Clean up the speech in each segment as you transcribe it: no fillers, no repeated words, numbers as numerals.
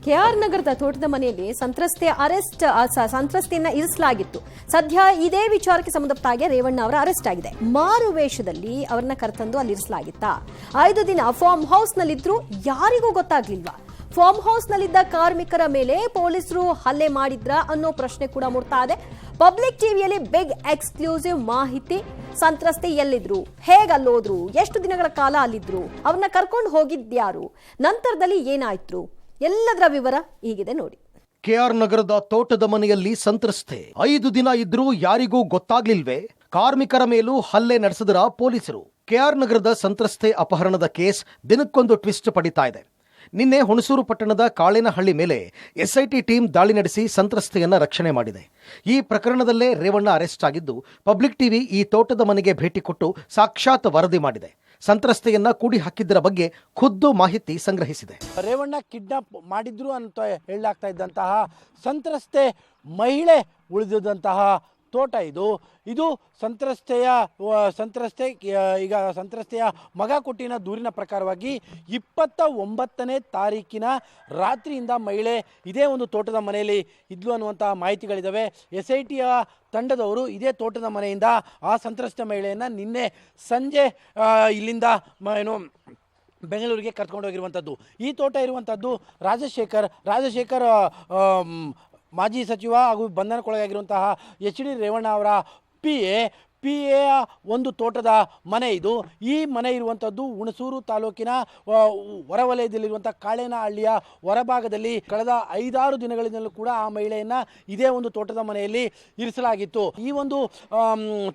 K R ನಗರದ ತೋಟದ ಮನೆಯಲ್ಲಿ ಸಂತ್ರಸ್ತೆಯನ್ನ ಇರಿಸಲಾಗಿತ್ತು. ಸದ್ಯ ಇದೇ ವಿಚಾರಕ್ಕೆ ಸಂಬಂಧಪಟ್ಟ ಹಾಗೆ ರೇವಣ್ಣ ಅವರ ಅರೆಸ್ಟ್ ಆಗಿದೆ. ಮಾರು ವೇಷದಲ್ಲಿ ಅವರನ್ನ ಕರೆತಂದು ಅಲ್ಲಿ ಇರಿಸಲಾಗಿತ್ತ. 5 ದಿನ ಫಾರ್ಮ್ ಹೌಸ್ ನಲ್ಲಿದ್ರು, ಯಾರಿಗೂ ಗೊತ್ತಾಗ್ಲಿಲ್ವಾ? ಫಾರ್ಮ್ ಹೌಸ್ ನಲ್ಲಿದ್ದ ಕಾರ್ಮಿಕರ ಮೇಲೆ ಪೊಲೀಸರು ಹಲ್ಲೆ ಮಾಡಿದ್ರ ಅನ್ನೋ ಪ್ರಶ್ನೆ ಕೂಡ ಮೂಡ್ತಾ ಇದೆ. ಪಬ್ಲಿಕ್ ಟಿವಿಯಲ್ಲಿ ಬಿಗ್ ಎಕ್ಸ್ಕ್ಲೂಸಿವ್ ಮಾಹಿತಿ. ಸಂತ್ರಸ್ತೆ ಎಲ್ಲಿದ್ರು, ಹೇಗಲ್ಲೋದ್ರು, ಎಷ್ಟು ದಿನಗಳ ಕಾಲ ಅಲ್ಲಿದ್ರು, ಅವ್ರನ್ನ ಕರ್ಕೊಂಡು ಹೋಗಿದ್ಯಾರು, ನಂತರದಲ್ಲಿ ಏನಾಯ್ತು, ಎಲ್ಲದರ ವಿವರ ಹೀಗಿದೆ ನೋಡಿ. ಕೆಆರ್ ನಗರದ ತೋಟದ ಮನೆಯಲ್ಲಿ ಸಂತ್ರಸ್ತೆ 5 ದಿನ ಇದ್ರೂ ಯಾರಿಗೂ ಗೊತ್ತಾಗ್ಲಿಲ್ವೇ? ಕಾರ್ಮಿಕರ ಮೇಲೂ ಹಲ್ಲೆ ನಡೆಸಿದ್ರ ಪೊಲೀಸರು. ಕೆಆರ್ ನಗರದ ಸಂತ್ರಸ್ತೆ ಅಪಹರಣದ ಕೇಸ್ ದಿನಕ್ಕೊಂದು ಟ್ವಿಸ್ಟ್ ಪಡಿತಾ ಇದೆ. ನಿನ್ನೆ ಹುಣಸೂರು ಪಟ್ಟಣದ ಕಾಳೇನಹಳ್ಳಿ ಮೇಲೆ ಎಸ್ಐಟಿ ಟೀಮ್ ದಾಳಿ ನಡೆಸಿ ಸಂತ್ರಸ್ತೆಯನ್ನ ರಕ್ಷಣೆ ಮಾಡಿದೆ. ಈ ಪ್ರಕರಣದಲ್ಲೇ ರೇವಣ್ಣ ಅರೆಸ್ಟ್ ಆಗಿದ್ದು, ಪಬ್ಲಿಕ್ ಟಿವಿ ಈ ತೋಟದ ಮನೆಗೆ ಭೇಟಿ ಕೊಟ್ಟು ಸಾಕ್ಷಾತ್ ವರದಿ ಮಾಡಿದೆ. ಸಂತ್ರಸ್ತೆಯನ್ನ ಕೂಡಿ ಹಾಕಿದ್ದರ ಬಗ್ಗೆ ಖುದ್ದು ಮಾಹಿತಿ ಸಂಗ್ರಹಿಸಿದೆ. ರೇವಣ್ಣ ಕಿಡ್ನಾಪ್ ಮಾಡಿದ್ರು ಅಂತ ಹೇಳಲಾಗ್ತಾ ಇದ್ದಂತಹ ಸಂತ್ರಸ್ತೆ ಮಹಿಳೆ ಉಳಿದಂತಹ ತೋಟ ಇದು ಸಂತ್ರಸ್ತೆಯ ಮಗ ಕೊಟ್ಟಿನ ದೂರಿನ ಪ್ರಕಾರವಾಗಿ 29ನೇ ತಾರೀಕಿನ ರಾತ್ರಿಯಿಂದ ಮಹಿಳೆ ಇದೇ ಒಂದು ತೋಟದ ಮನೆಯಲ್ಲಿ ಇದ್ಲು ಅನ್ನುವಂತಹ ಮಾಹಿತಿಗಳಿದ್ದಾವೆ. SITಯ ತಂಡದವರು ಇದೇ ತೋಟದ ಮನೆಯಿಂದ ಆ ಸಂತ್ರಸ್ತ ಮಹಿಳೆಯನ್ನು ನಿನ್ನೆ ಸಂಜೆ ಇಲ್ಲಿಂದ ಬೆಂಗಳೂರಿಗೆ ಕರ್ಕೊಂಡು ಹೋಗಿರುವಂಥದ್ದು. ಈ ತೋಟ ಇರುವಂಥದ್ದು ರಾಜಶೇಖರ್ ಮಾಜಿ ಸಚಿವ ಹಾಗೂ ಬಂಧನಕ್ಕೊಳಗಾಗಿರುವಂತಹ HD ರೇವಣ್ಣ ಅವರ ಪಿ ಎ ಒಂದು ತೋಟದ ಮನೆ ಇದು. ಈ ಮನೆ ಇರುವಂಥದ್ದು ಹುಣಸೂರು ತಾಲೂಕಿನ ಹೊರವಲಯದಲ್ಲಿರುವಂಥ ಕಾಳೇನಹಳ್ಳಿಯ ಹೊರಭಾಗದಲ್ಲಿ ಕಳೆದ 5-6 ದಿನಗಳಿಂದಲೂ ಕೂಡ ಆ ಮಹಿಳೆಯನ್ನು ಇದೇ ಒಂದು ತೋಟದ ಮನೆಯಲ್ಲಿ ಇರಿಸಲಾಗಿತ್ತು. ಈ ಒಂದು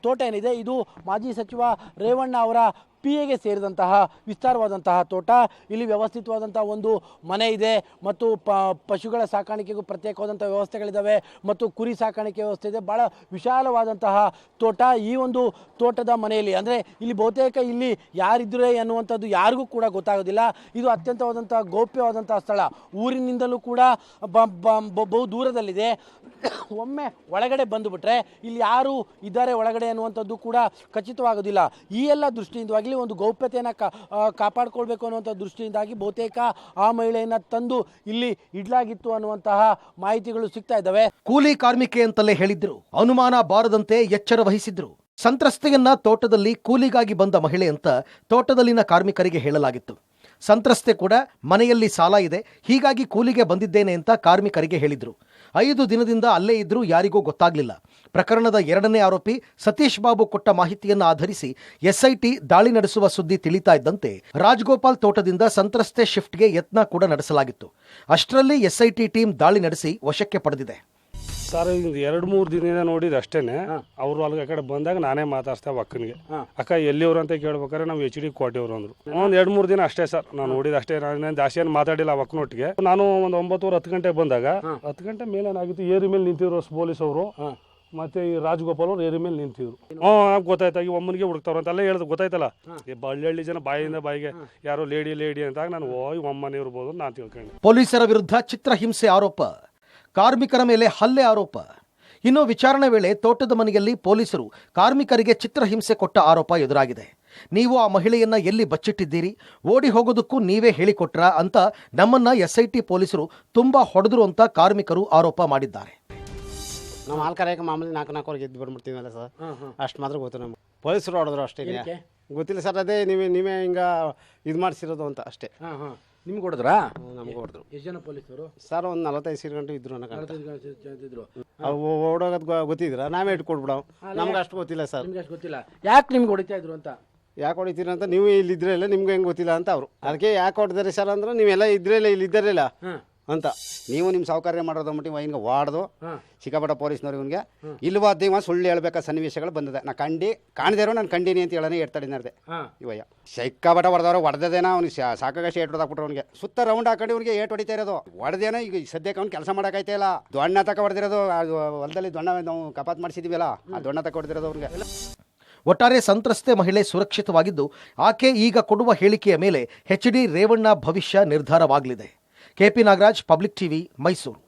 ತೋಟ ಏನಿದೆ ಇದು ಮಾಜಿ ಸಚಿವ ರೇವಣ್ಣ ಅವರ PAಗೆ ಸೇರಿದಂತಹ ವಿಸ್ತಾರವಾದಂತಹ ತೋಟ. ಇಲ್ಲಿ ವ್ಯವಸ್ಥಿತವಾದಂಥ ಒಂದು ಮನೆ ಇದೆ ಮತ್ತು ಪಶುಗಳ ಸಾಕಾಣಿಕೆಗೂ ಪ್ರತ್ಯೇಕವಾದಂಥ ವ್ಯವಸ್ಥೆಗಳಿದ್ದಾವೆ ಮತ್ತು ಕುರಿ ಸಾಕಾಣಿಕೆ ವ್ಯವಸ್ಥೆ ಇದೆ. ಭಾಳ ವಿಶಾಲವಾದಂತಹ ತೋಟ. ಈ ಒಂದು ತೋಟದ ಮನೆಯಲ್ಲಿ ಅಂದರೆ ಇಲ್ಲಿ ಬಹುತೇಕ ಇಲ್ಲಿ ಯಾರಿದ್ರೆ ಅನ್ನುವಂಥದ್ದು ಯಾರಿಗೂ ಕೂಡ ಗೊತ್ತಾಗೋದಿಲ್ಲ. ಇದು ಅತ್ಯಂತವಾದಂಥ ಗೌಪ್ಯವಾದಂತಹ ಸ್ಥಳ. ಊರಿನಿಂದಲೂ ಕೂಡ ಬಹು ದೂರದಲ್ಲಿದೆ. ಒಮ್ಮೆ ಒಳಗಡೆ ಬಂದುಬಿಟ್ರೆ ಇಲ್ಲಿ ಯಾರು ಇದ್ದಾರೆ ಒಳಗಡೆ ಅನ್ನುವಂಥದ್ದು ಕೂಡ ಖಚಿತವಾಗೋದಿಲ್ಲ. ಈ ಎಲ್ಲ ದೃಷ್ಟಿಯಿಂದಾಗಿ ಒಂದು ಗೌಪ್ಯತೆಯನ್ನು ಕಾಪಾಡಿಕೊಳ್ಬೇಕು ಅನ್ನುವಂಥ ದೃಷ್ಟಿಯಿಂದಾಗಿ ಬಹುತೇಕ ಆ ಮಹಿಳೆಯನ್ನ ತಂದು ಇಲ್ಲಿ ಇಡ್ಲಾಗಿತ್ತು ಅನ್ನುವಂತಹ ಮಾಹಿತಿಗಳು ಸಿಗ್ತಾ ಇದ್ದಾವೆ. ಕೂಲಿ ಕಾರ್ಮಿಕೆ ಅಂತಲೇ ಹೇಳಿದ್ರು, ಅನುಮಾನ ಬಾರದಂತೆ ಎಚ್ಚರ ವಹಿಸಿದ್ರು. ಸಂತ್ರಸ್ತೆಯನ್ನ ತೋಟದಲ್ಲಿ ಕೂಲಿಗಾಗಿ ಬಂದ ಮಹಿಳೆ ಅಂತ ತೋಟದಲ್ಲಿನ ಕಾರ್ಮಿಕರಿಗೆ ಹೇಳಲಾಗಿತ್ತು. ಸಂತ್ರಸ್ತೆ ಕೂಡ ಮನೆಯಲ್ಲಿ ಸಾಲ ಇದೆ, ಹೀಗಾಗಿ ಕೂಲಿಗೆ ಬಂದಿದ್ದೇನೆ ಅಂತ ಕಾರ್ಮಿಕರಿಗೆ ಹೇಳಿದ್ರು. 5 ದಿನದಿಂದ ಅಲ್ಲೇ ಇದ್ರೂ ಯಾರಿಗೂ ಗೊತ್ತಾಗ್ಲಿಲ್ಲ. ಪ್ರಕರಣದ 2ನೇ ಆರೋಪಿ ಸತೀಶ್ ಬಾಬು ಕೊಟ್ಟ ಮಾಹಿತಿಯನ್ನು ಆಧರಿಸಿ SIT ದಾಳಿ ನಡೆಸುವ ಸುದ್ದಿ ತಿಳಿತಾ ಇದ್ದಂತೆ ರಾಜಗೋಪಾಲ್ ತೋಟದಿಂದ ಸಂತ್ರಸ್ತೆ ಶಿಫ್ಟ್ಗೆ ಯತ್ನ ಕೂಡ ನಡೆಸಲಾಗಿತ್ತು. ಅಷ್ಟರಲ್ಲಿ SIT ಟೀಮ್ ದಾಳಿ ನಡೆಸಿ ವಶಕ್ಕೆ ಪಡೆದಿದೆ. ಸರ್ 2-3 ದಿನದಿಂದ ನೋಡಿದ ಅಷ್ಟೇನೆ. ಅವರು ಅಲ್ಲಿಗೆ ಆ ಕಡೆ ಬಂದಾಗ ನಾನೇ ಮಾತಾಡ್ಸ್ತೇವೆ ಅಕ್ಕನಿಗೆ, ಅಕ್ಕ ಎಲ್ಲಿಯವರು ಅಂತ ಕೇಳ್ಬೇಕಾದ್ರೆ ನಾವು HD ಕೋಟೆಯವರು ಅಂದ್ರು. ಒಂದು 2-3 ದಿನ ಅಷ್ಟೇ ಸರ್ ನಾನು ನೋಡಿದ ಅಷ್ಟೇ. ನಾನು ಜಾಸ್ತಿ ಏನು ಮಾತಾಡಿಲ್ಲ ಅಕ್ಕನೊಟ್ಟಿಗೆ. ನಾನು ಒಂದು 9-10 ಗಂಟೆಗೆ ಬಂದಾಗ 10 ಗಂಟೆ ಮೇಲೆ ಏನಾಗಿತ್ತು, ಏರಿ ಮೇಲೆ ನಿಂತಿದ್ರು ಪೊಲೀಸ್ ಅವರು ಮತ್ತೆ ಈ ರಾಜಗೋಪಾಲ್ ಅವರು ಏರಿ ಮೇಲೆ ನಿಂತಿದ್ರು. ಗೊತ್ತಾಯ್ತಾ ಈ ಒಮ್ಮನಿಗೆ ಹುಡುಕ್ತಾವ್ರ ಅಂತೆಲ್ಲ ಹೇಳಿದ್ರು. ಗೊತ್ತಾಯ್ತಲ್ಲ, ಈ ಬಳ್ಳಹಳ್ಳಿ ಜನ ಬಾಯಿಂದ ಬಾಯಿಗೆ ಯಾರೋ ಲೇಡಿ ಅಂತಾಗ ನಾನು ಒಮ್ಮನೆ ಇರ್ಬೋದು ನಾನು ತಿಳ್ಕೊಂಡೆ. ಪೊಲೀಸರ ವಿರುದ್ಧ ಚಿತ್ರಹಿಂಸೆ ಆರೋಪ, ಕಾರ್ಮಿಕರ ಮೇಲೆ ಹಲ್ಲೆ ಆರೋಪ. ಇನ್ನು ವಿಚಾರಣೆ ವೇಳೆ ತೋಟದ ಮನೆಯಲ್ಲಿ ಪೊಲೀಸರು ಕಾರ್ಮಿಕರಿಗೆ ಚಿತ್ರಹಿಂಸೆ ಕೊಟ್ಟ ಆರೋಪ ಎದುರಾಗಿದೆ. ನೀವು ಆ ಮಹಿಳೆಯನ್ನ ಎಲ್ಲಿ ಬಚ್ಚಿಟ್ಟಿದ್ದೀರಿ, ಓಡಿ ಹೋಗೋದಕ್ಕೂ ನೀವೇ ಹೇಳಿಕೊಟ್ರಾ ಅಂತ ನಮ್ಮನ್ನ SIT ಪೊಲೀಸರು ತುಂಬಾ ಹೊಡೆದ್ರು ಅಂತ ಕಾರ್ಮಿಕರು ಆರೋಪ ಮಾಡಿದ್ದಾರೆ. ನಾವು ಹಾಲು ಕರೆಯಕ್ಕೆ ಮಾಮೂಲಿ 4-4 ಎದ್ದು ಬಂದ್ಬಿಡ್ತೀವಲ್ಲ ಸರ್, ಅಷ್ಟು ಮಾತ್ರ ಗೊತ್ತು ನಮ್ಗೆ. ಪೊಲೀಸರು ಹೊಡೆದ್ರು ಅಷ್ಟೇ, ಗೊತ್ತಿಲ್ಲ ಸರ್. ಅದೇ ನೀವೇ ಹಿಂಗ ಇದು ಮಾಡಿಸಿರೋದು ಅಂತ ಅಷ್ಟೇ. ನಿಮ್ಗೆ ಹೊಡೆದ್ರಾ? ನಮ್ಗೆ ಹೊಡೆದ್ರು. ಎಷ್ಟು ಜನ ಪೊಲೀಸರು ಸರ್? ಒಂದು 45 ಗಂಟೆ ಇದ್ರು. ಓಡೋಗೋದು ಗೊತ್ತಿದ್ರ, ನಾವೇ ಇಟ್ಕೊಡ್ಬಿಡೋ. ನಮ್ಗೆ ಅಷ್ಟು ಗೊತ್ತಿಲ್ಲ ಸರ್. ನಿಮ್ಗೆ ಅಷ್ಟು ಗೊತ್ತಿಲ್ಲ. ಯಾಕೆ ನಿಮ್ಗೆ ಹೊಡಿತಾ ಇದ್ರು ಅಂತ? ಯಾಕೆ ಹೊಡಿತೀರ ಅಂತ ನೀವು ಇಲ್ಲಿದ್ರೆ ಇಲ್ಲ, ನಿಮ್ಗೆ ಹೆಂಗೆ ಗೊತ್ತಿಲ್ಲ ಅಂತ ಅವರು. ಅದಕ್ಕೆ ಯಾಕೆ ಹೊಡೆದಾರೆ ಸರ್ ಅಂದ್ರೆ ನೀವೆಲ್ಲ ಇದ್ರೇಲ್ಲ, ಇಲ್ಲಿ ಇದ್ದಾರಿಲ್ಲ ಅಂತ. ನೀವು ನಿಮ್ಮ ಸೌಕರ್ಯ ಮಾಡೋದು ಮಟ್ಟಿ ಹಿಂಗೆ ವಾಡ್ದು ಸಿಕ್ಕಾಪಟ್ಟ ಪೊಲೀಸ್ನವ್ರು ಇವನಿಗೆ ಇಲ್ವಾ ದೇವ ಸುಳ್ಳು ಹೇಳ್ಬೇಕಾ ಸನ್ನಿವೇಶಗಳು ಬಂದಿದೆ. ನಾ ಕಾಣದೇರೋ ನಾನು ಕಂಡೀನಿ ಅಂತ ಹೇಳೋಣ ಹೇಳ್ತಾಳೆ ನಡ್ದೆ ಇವಯ್ಯ. ಸಿಕ್ಕಾಪಟ್ಟ ಹೊಡೆದೇನ ಅವ್ನಿಗೆ ಸಾಕಾಗಷ್ಟು ಏಟ್ ಹೊಡೆದಾಕ್ಬಿಟ್ರು. ಅವ್ನಿಗೆ ಸುತ್ತ ರೌಂಡ್ ಹಾಕೊಂಡು ಇವ್ನಿಗೆ ಏಟ್ ಹೊಡಿತಾ ಇರೋದು. ಹೊಡೆದೇನೋ ಈಗ ಸದ್ಯಕ್ಕೆ ಅವ್ನು ಕೆಲಸ ಮಾಡೋಕ್ಕಾಯ್ತಾ ಇಲ್ಲ. ದೊಣ್ಣ ತಕ ಹೊಡೆದಿರೋದು, ಹೊಲದಲ್ಲಿ ದೊಣ್ಣ ನಾವು ಕಪಾತ್ ಮಾಡಿಸಿದ್ವಲ್ಲ, ಆ ದೊಣ್ಣ ತಕ ಹೊಡೆದಿರೋದು ಅವ್ನಿಗೆ. ಒಟ್ಟಾರೆ ಸಂತ್ರಸ್ತೆ ಮಹಿಳೆ ಸುರಕ್ಷಿತವಾಗಿದ್ದು, ಆಕೆ ಈಗ ಕೊಡುವ ಹೇಳಿಕೆಯ ಮೇಲೆ HD ರೇವಣ್ಣ ಭವಿಷ್ಯ ನಿರ್ಧಾರವಾಗಲಿದೆ. KP Nagaraj, public TV, Mysuru.